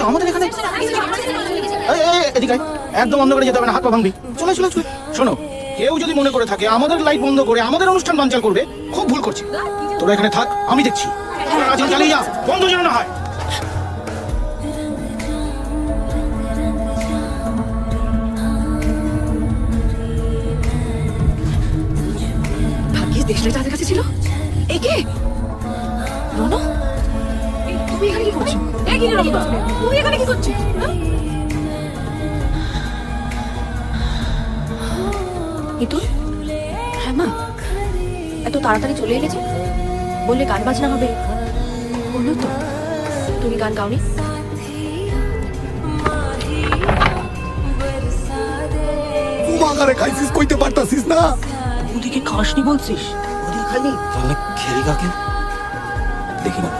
আমাদের এখানে এদিকে একদম অন্ধ করে যেতে হবে না, হাত পা ভাঙবি। চলে চলে চলে। শোনো, কেউ যদি মনে করে থাকে আমাদের লাইট বন্ধ করে আমাদের অনুষ্ঠান বানচাল করবে, খুব ভুল করছে। তোরা এখানে থাক, আমি দেখছি। আজকে চালিয়ে যা, বন্ধ যেন না হয়। ভাগ্যিস দেশটা তাদের কাছে ছিল। এই কে? রনো, তুমি এখানে কি করছো? এই কি রনো, তুমি এখানে কি করছো? ইতুল, হ্যাঁ মা, এত তাড়াতাড়ি চলে এলে যে? বললে গান বাজনা হবে, বললো তো। তুমি গান গাওনি? উমাগারে খাইছিস, কইতে পারতাছিস না? ওদিকে খাসনি বলছিস? ওদিকে খাইনি? তাহলে খেলি কাকে? দেখি না।